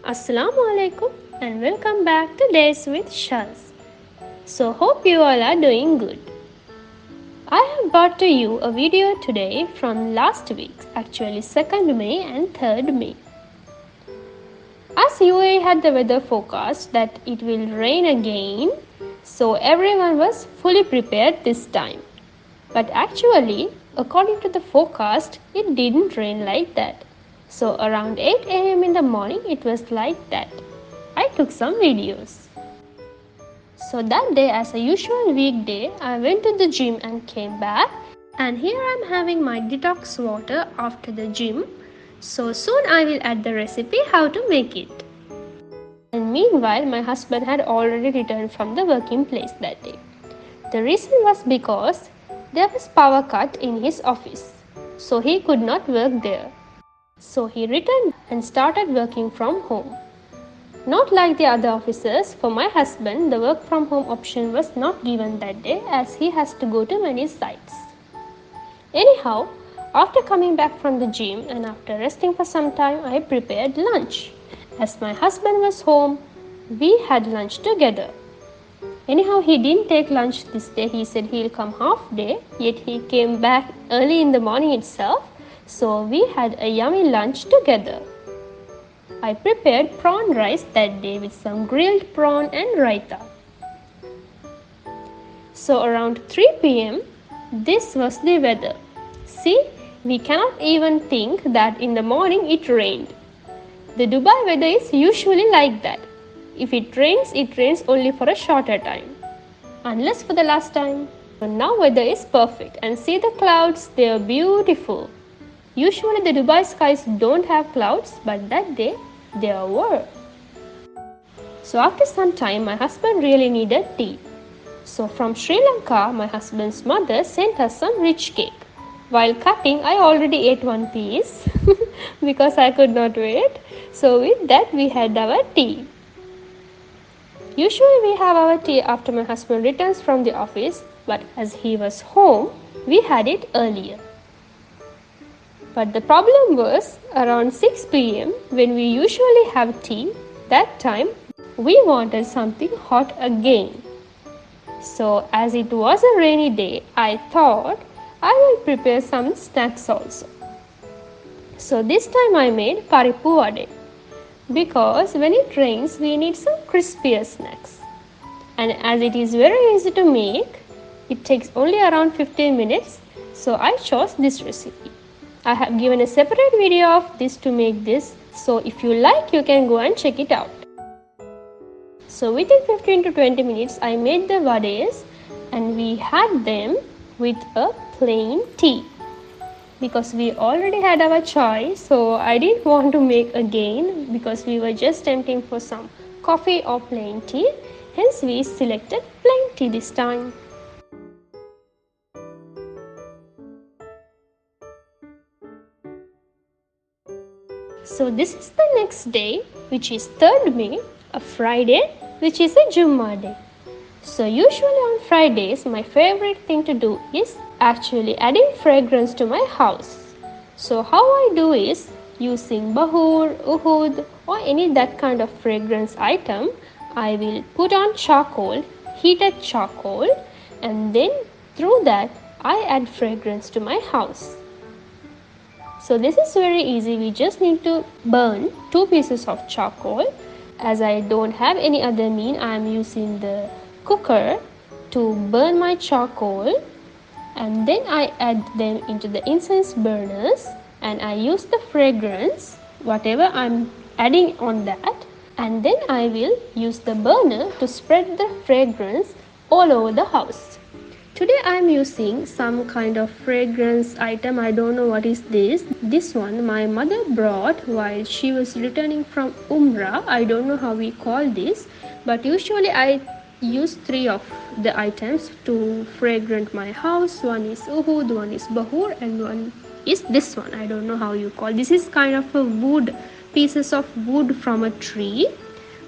Assalamu alaikum and welcome back to Days with Shaz. So hope you all are doing good. I have brought to you a video today from last week, actually 2nd May and 3rd May. As UAE had the weather forecast that it will rain again, so everyone was fully prepared this time. But actually, according to the forecast, it didn't rain like that. So around 8 a.m. in the morning, it was like that. I took some videos. So that day, as a usual weekday, I went to the gym and came back. And here I am having my detox water after the gym. So soon I will add the recipe how to make it. And meanwhile, my husband had already returned from the working place that day. The reason was because there was power cut in his office, so he could not work there. So he returned and started working from home. Not like the other officers, for my husband, the work from home option was not given that day as he has to go to many sites. Anyhow, after coming back from the gym and after resting for some time, I prepared lunch. As my husband was home, we had lunch together. Anyhow, he didn't take lunch this day. He said he'll come half day, yet he came back early in the morning itself. So we had a yummy lunch together. I prepared prawn rice that day with some grilled prawn and raita. So around 3 p.m., this was the weather. See, we cannot even think that in the morning it rained. The Dubai weather is usually like that. If it rains only for a shorter time. Unless for the last time. But now weather is perfect and see the clouds, they are beautiful. Usually the Dubai skies don't have clouds, but that day there were. So after some time my husband really needed tea. So from Sri Lanka my husband's mother sent us some rich cake. While cutting I already ate one piece because I could not wait. So with that we had our tea. Usually we have our tea after my husband returns from the office, but as he was home, we had it earlier. But the problem was around 6 p.m. when we usually have tea, that time we wanted something hot again. So as it was a rainy day, I thought I will prepare some snacks also. So this time I made paripu vade. Because when it rains, we need some crispier snacks. And as it is very easy to make, it takes only around 15 minutes. So I chose this recipe. I have given a separate video of this to make this. So if you like, you can go and check it out. So within 15 to 20 minutes, I made the vades and we had them with a plain tea. Because we already had our chai, so I didn't want to make again because we were just tempting for some coffee or plain tea. Hence we selected plain tea this time. So this is the next day, which is 3rd May, a Friday, which is a Jumma day. So usually on Fridays, my favorite thing to do is actually adding fragrance to my house. So how I do is using bahur, uhud or any that kind of fragrance item, I will put on charcoal, heated charcoal, and then through that I add fragrance to my house. So this is very easy. We just need to burn 2 pieces of charcoal. As I don't have any other mean, I am using the cooker to burn my charcoal, and then I add them into the incense burners and I use the fragrance, whatever I'm adding on that, and then I will use the burner to spread the fragrance all over the house. Today I am using some kind of fragrance item. I don't know what is this. This one my mother brought while she was returning from Umrah. I don't know how we call this, but usually I use 3 of the items to fragrant my house. One is uhud, one is bahur, and one is this one. I don't know how you call this. Is kind of a wood, pieces of wood from a tree,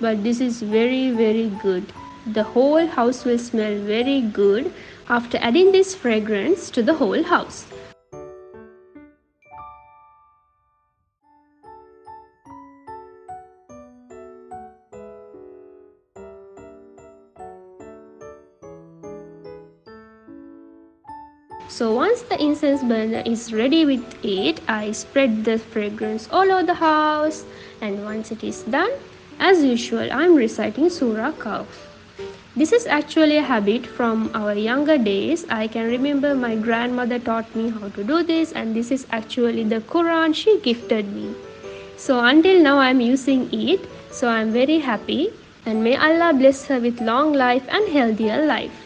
but this is very good. The whole house will smell very good after adding this fragrance to the whole house. once the incense burner is ready with it, I spread the fragrance all over the house, and once it is done, as usual, I am reciting Surah Kahf. This is actually a habit from our younger days. I can remember my grandmother taught me how to do this, and this is actually the Quran she gifted me. So until now I am using it, so I am very happy, and may Allah bless her with long life and healthier life.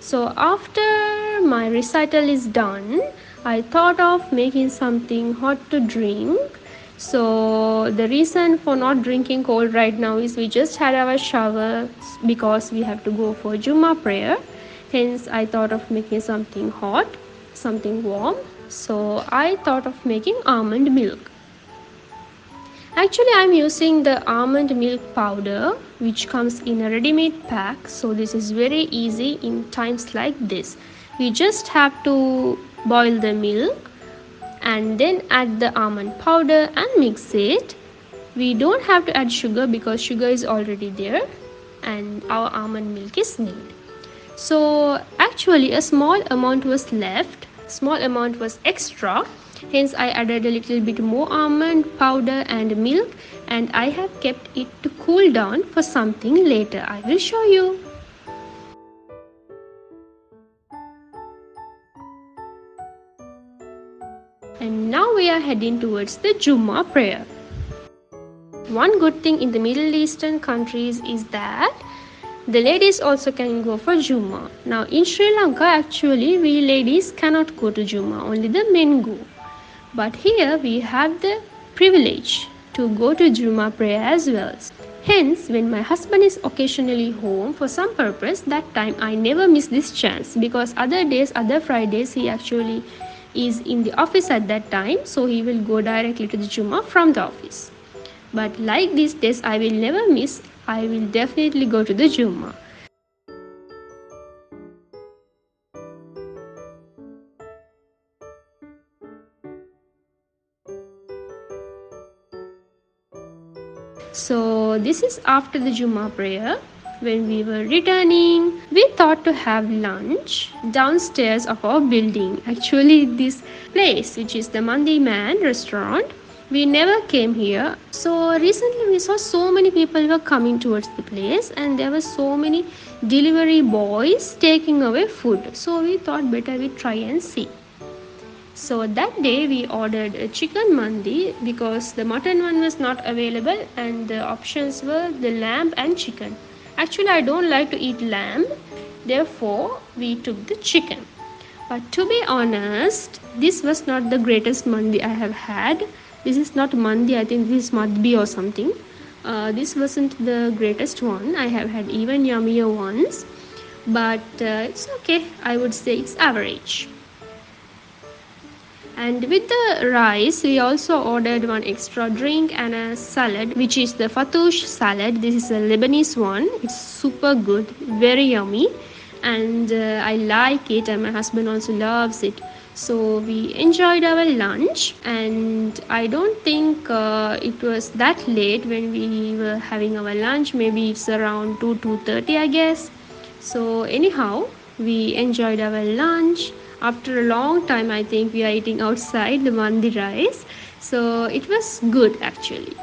So after my recital is done, I thought of making something hot to drink. So the reason for not drinking cold right now is we just had our shower because we have to go for Jumma prayer. Hence I thought of making something hot, something warm. So I thought of making almond milk. Actually, I'm using the almond milk powder which comes in a ready-made pack. So this is very easy in times like this. We just have to boil the milk and then add the almond powder and mix it. We don't have to add sugar because sugar is already there and our almond milk is made. So actually a small amount was left, small amount was extra. Hence I added a little bit more almond powder and milk, and I have kept it to cool down for something later. I will show you. And now we are heading towards the Jumma prayer. One good thing in the Middle Eastern countries is that the ladies also can go for Jumma. Now in Sri Lanka actually we ladies cannot go to Jumma, only the men go. But here we have the privilege to go to Jumma prayer as well. Hence, when my husband is occasionally home for some purpose, that time I never miss this chance, because other days, other Fridays, he actually is in the office at that time, so he will go directly to the Jumma from the office. But like these days, I will never miss. I will definitely go to the Jumma. So this is after the Jumma prayer. When we were returning, we thought to have lunch downstairs of our building. Actually, this place, which is the Mandi man restaurant, we never came here. So recently we saw so many people were coming towards the place, and there were so many delivery boys taking away food. So we thought better we try and see. So that day we ordered a chicken mandi because the mutton one was not available, and the options were the lamb and chicken. Actually, I don't like to eat lamb, therefore we took the chicken. But to be honest, this was not the greatest mandi I have had. This is not mandi, I think this is madbi or something. This wasn't the greatest one. I have had even yummier ones, but it's okay. I would say it's average. And with the rice, we also ordered one extra drink and a salad, which is the fatoush salad. This is a Lebanese one. It's super good, very yummy, and I like it, and my husband also loves it. So we enjoyed our lunch, and I don't think it was that late when we were having our lunch. Maybe it's around 2:30, I guess. So anyhow, we enjoyed our lunch. After a long time, I think we are eating outside the mandi rice. So it was good actually.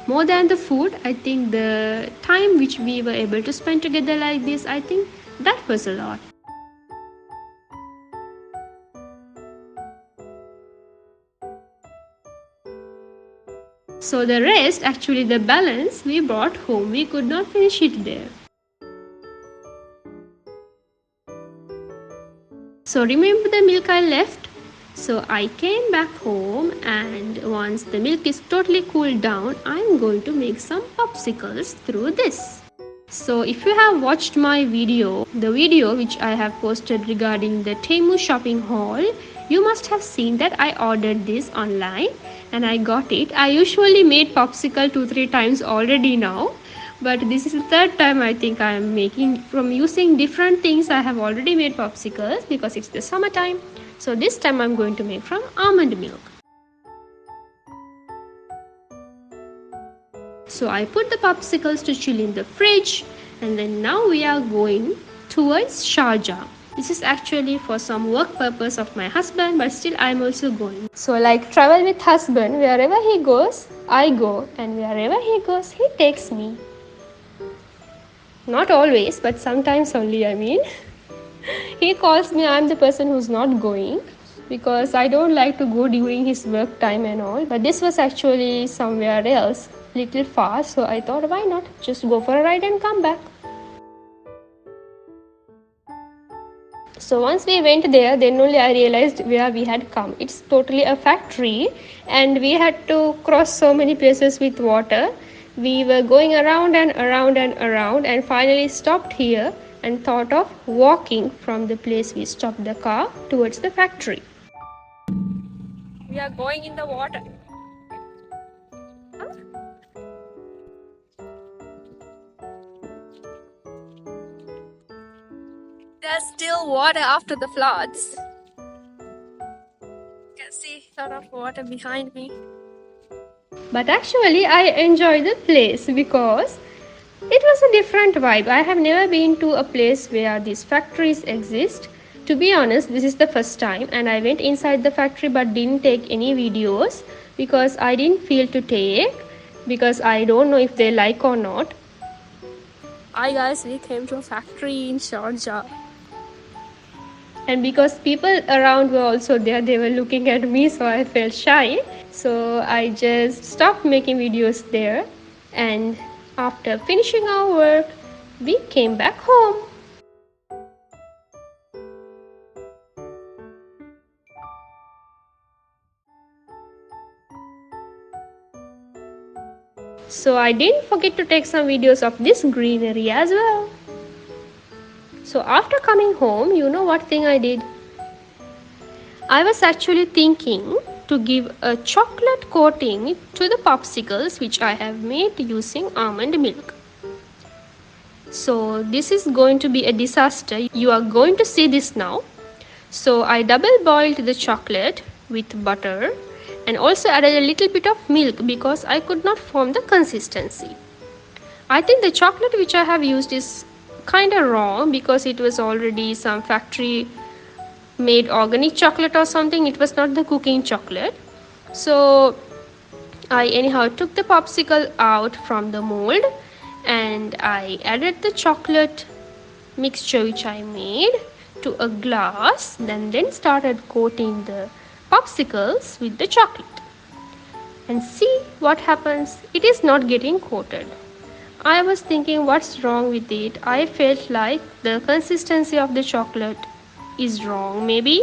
More than the food, I think the time which we were able to spend together like this, I think that was a lot. So the rest, actually the balance, we brought home. We could not finish it there. So remember the milk I left? So I came back home, and once the milk is totally cooled down, I'm going to make some popsicles through this. So if you have watched my video, the video which I have posted regarding the Temu shopping haul, you must have seen that I ordered this online and I got it. I usually made popsicle 2-3 times already now, but this is the third time I think I am making. From using different things, I have already made popsicles because it's the summertime. So this time I'm going to make from almond milk. So I put the popsicles to chill in the fridge, and then now we are going towards Sharjah. This is actually for some work purpose of my husband, but still I am also going. So like travel with husband, wherever he goes, I go, and wherever he goes, he takes me. Not always, but sometimes only, I mean. He calls me, I'm the person who's not going because I don't like to go during his work time and all. But this was actually somewhere else, little far, so I thought why not just go for a ride and come back. So once we went there, then only I realized where we had come. It's totally a factory and we had to cross so many places with water. We were going around and around and around and finally stopped here and thought of walking from the place we stopped the car towards the factory. We are going in the water. There's still water after the floods. You can see a lot of water behind me. But actually I enjoy the place because it was a different vibe. I have never been to a place where these factories exist. To be honest, this is the first time and I went inside the factory but didn't take any videos because I didn't feel to take because I don't know if they like or not. Hi guys, we came to a factory in Sharjah. And because people around were also there, they were looking at me, so I felt shy. So I just stopped making videos there. And after finishing our work, we came back home. So I didn't forget to take some videos of this greenery as well. So after coming home, you know what thing I did? I was actually thinking to give a chocolate coating to the popsicles which I have made using almond milk. So this is going to be a disaster. You are going to see this now. So I double boiled the chocolate with butter and also added a little bit of milk because I could not form the consistency. I think the chocolate which I have used is kind of wrong because it was already some factory made organic chocolate or something. It was not the cooking chocolate. So I anyhow took the popsicle out from the mold and I added the chocolate mixture which I made to a glass, then started coating the popsicles with the chocolate. And see what happens. It is not getting coated. I was thinking what's wrong with it. I felt like the consistency of the chocolate is wrong maybe,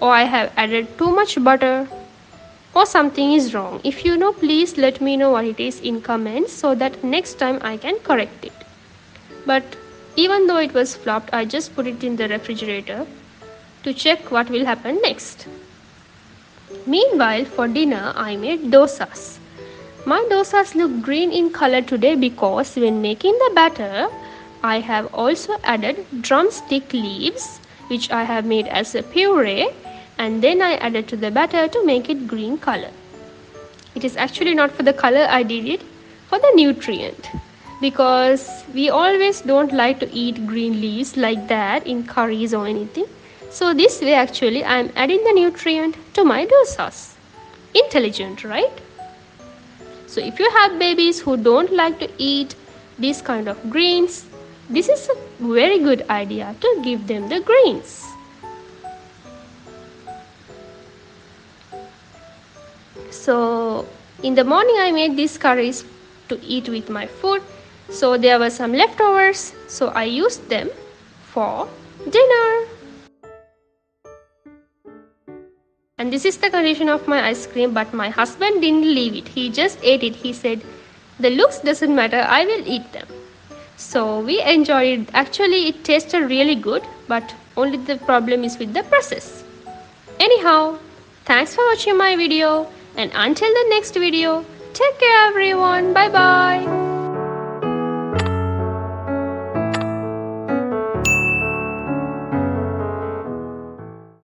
or I have added too much butter, or something is wrong. If you know, please let me know what it is in comments so that next time I can correct it. But even though it was flopped, I just put it in the refrigerator to check what will happen next. Meanwhile, for dinner I made dosas. My dosas look green in color today because when making the batter, I have also added drumstick leaves which I have made as a puree, and then I added to the batter to make it green color. It is actually not for the color I did it, for the nutrient, because we always don't like to eat green leaves like that in curries or anything. So this way actually I am adding the nutrient to my dosas. Intelligent, right? So if you have babies who don't like to eat this kind of greens, this is a very good idea to give them the greens. So in the morning I made these curries to eat with my food. So there were some leftovers, so I used them for dinner. And this is the condition of my ice cream, but my husband didn't leave it. He just ate it. He said, the looks doesn't matter, I will eat them. So we enjoyed it. Actually it tasted really good, but only the problem is with the process. Anyhow, thanks for watching my video, and until the next video, take care everyone. Bye bye.